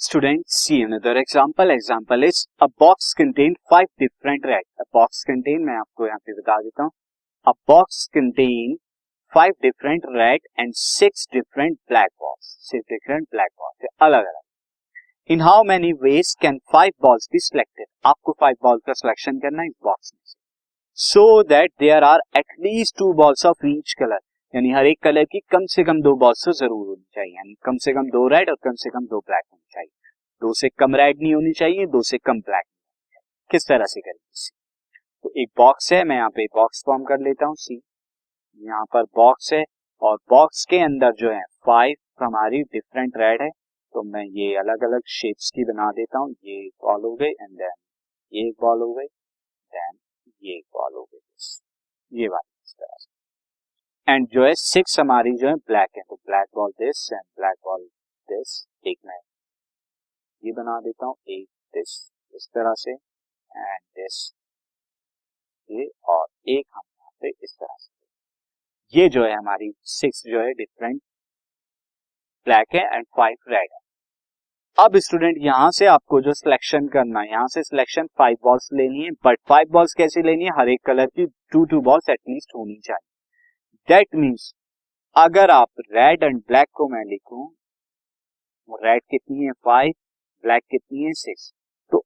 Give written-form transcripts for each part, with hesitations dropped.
Students, see another example. Example is a box contain 5 different red. A box contain, मैं आपको यहाँ पे बता देता हूँ. A box contain 5 different red and 6 different black balls. 6 different black balls. अलग अलग. In how many ways can 5 balls be selected? आपको 5 balls का सिलेक्शन करना है इस बॉक्स में से. So that there are at least 2 balls of each color. यानी हर एक कलर की कम से कम 2 बॉल्स तो जरूर होनी चाहिए. यानी कम से कम 2 रेड और कम से कम 2 ब्लैक होनी चाहिए. 2 से कम रेड नहीं होनी चाहिए, 2 से कम ब्लैक नहीं होनी चाहिए. किस तरह से करेंगे? तो एक बॉक्स है, मैं यहाँ पे बॉक्स फॉर्म कर लेता हूँ. सी यहाँ पर बॉक्स है और बॉक्स के अंदर जो है 5 हमारी डिफरेंट रेड है. तो मैं ये अलग अलग शेप्स की बना देता हूँ. ये एक बॉल हो गई एंड देन ये एक बॉल हो गई, देन ये एक बॉल हो गई, ये वाली इस तरह से. एंड जो है 6 हमारी जो है ब्लैक है. तो black ball this and black ball this. एक मैं ये बना देता हूँ, एक दिस इस तरह से एंड दिस ये, और एक हम यहाँ पे इस तरह से. ये जो है हमारी 6 जो है डिफरेंट ब्लैक है एंड 5 रेड है. अब स्टूडेंट यहाँ से आपको जो सिलेक्शन करना है, यहाँ से सिलेक्शन 5 बॉल्स लेनी है. बट 5 बॉल्स कैसे लेनी है? हर एक कलर की 2 बॉल्स एटलीस्ट होनी चाहिए. दैट मीन्स अगर आप रेड एंड ब्लैक को मैं लिखूं, रेड कितनी है 5, ब्लैक कितनी है 6. तो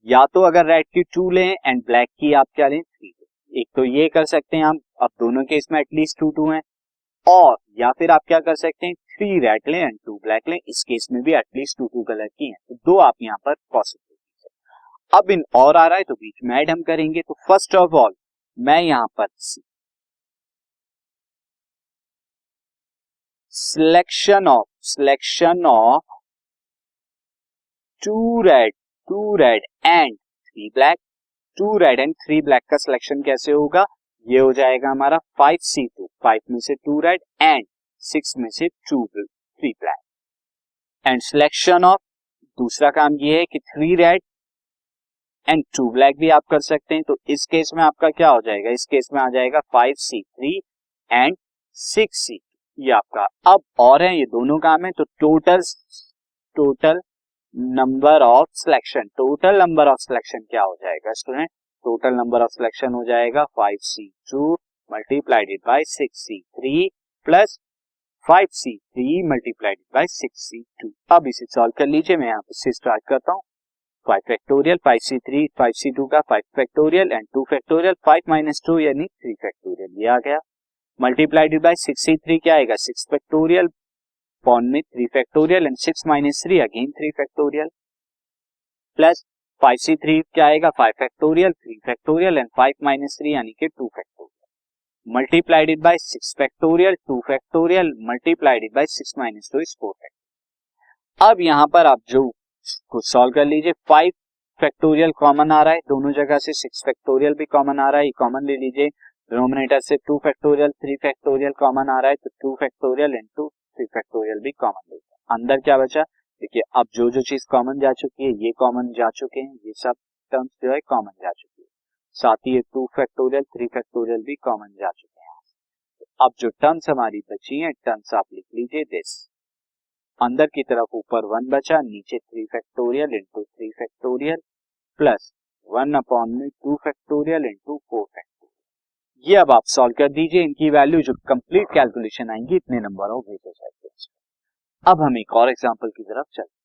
या तो अगर रेड की 2 लें एंड ब्लैक की आप क्या लें 3. एक तो ये कर सकते हैं हम, अब दोनों केस में एटलीस्ट 2 हैं. और या फिर आप क्या कर सकते हैं, 3 रेड लें एंड 2 ब्लैक लें. इस केस में भी एटलीस्ट 2 कलर की हैं. तो 2 आप यहाँ पर पॉसिबिलिटीज है. अब इन और आ रहा है तो बीच में ऐड हम करेंगे. तो फर्स्ट ऑफ ऑल मैं यहाँ पर selection of 2 red and 3 black. 2 red and 3 black का सिलेक्शन कैसे होगा? ये हो जाएगा हमारा 5C2. 5 में से 2 रेड एंड 6 में से 3 ब्लैक. एंड सिलेक्शन ऑफ दूसरा काम ये है कि 3 रेड एंड 2 ब्लैक भी आप कर सकते हैं. तो इस केस में आपका क्या हो जाएगा? इस केस में आ जाएगा 5C3 एंड 6C2. ये आपका अब और है, ये दोनों काम है. तो टोटल नंबर ऑफ सिलेक्शन क्या हो जाएगा student? Total number of selection हो जाएगा 5C2 multiplied by 6C3 plus 5C3 multiplied by 6C2. अब इसे सॉल्व कर लीजिए. मैं यहाँ से स्टार्ट करता हूँ. 5 फैक्टोरियल 5C3 5C2 का 5 फैक्टोरियल एंड 2 फैक्टोरियल 5 माइनस 2 यानी 3 फैक्टोरियल. ये आ गया. मल्टीप्लाइड बाय 6C3 क्या आएगा? 6 फैक्टोरियल पॉन में 3 factorial and 6 minus 3 again 3 factorial plus 5C3 क्या आएगा? 5 फैक्टोरियल 3 फैक्टोरियल एंड 5 माइनस 3 यानी कि 2 factorial multiplied by 6 factorial 2 factorial multiplied by 6 minus 2 is 4 factorial. अब यहाँ पर आप जो कुछ सॉल्व कर लीजिए. 5 फैक्टोरियल कॉमन आ रहा है दोनों जगह से, 6 फैक्टोरियल भी कॉमन आ रहा है, ये कॉमन ले लीजिए. डिनोमिनेटर से 2 फैक्टोरियल 3 फैक्टोरियल कॉमन आ रहा है, तो 2 फैक्टोरियल इनटू 3 फैक्टोरियल भी कॉमन ले. अंदर क्या बचा? देखिए अब जो चीज कॉमन जा चुकी है, ये कॉमन जा चुके हैं, ये सब टर्म्स जो है कॉमन जा चुकी है. साथ ही 2 फैक्टोरियल 3 फैक्टोरियल भी कॉमन जा चुके हैं. तो अब जो टर्म्स हमारी बची हैं, टर्म्स आप लिख लीजिए दिस. अंदर की तरफ ऊपर 1 बचा, नीचे 3 factorial into 3 factorial plus 1 upon में 2 फैक्टोरियल इंटू 4 फैक्टोरियल. ये अब आप सॉल्व कर दीजिए. इनकी वैल्यू जो कंप्लीट कैलकुलेशन आएंगी इतने नंबर ऑफ वेजेस आएंगे. अब हम एक और एग्जांपल की तरफ चलते हैं.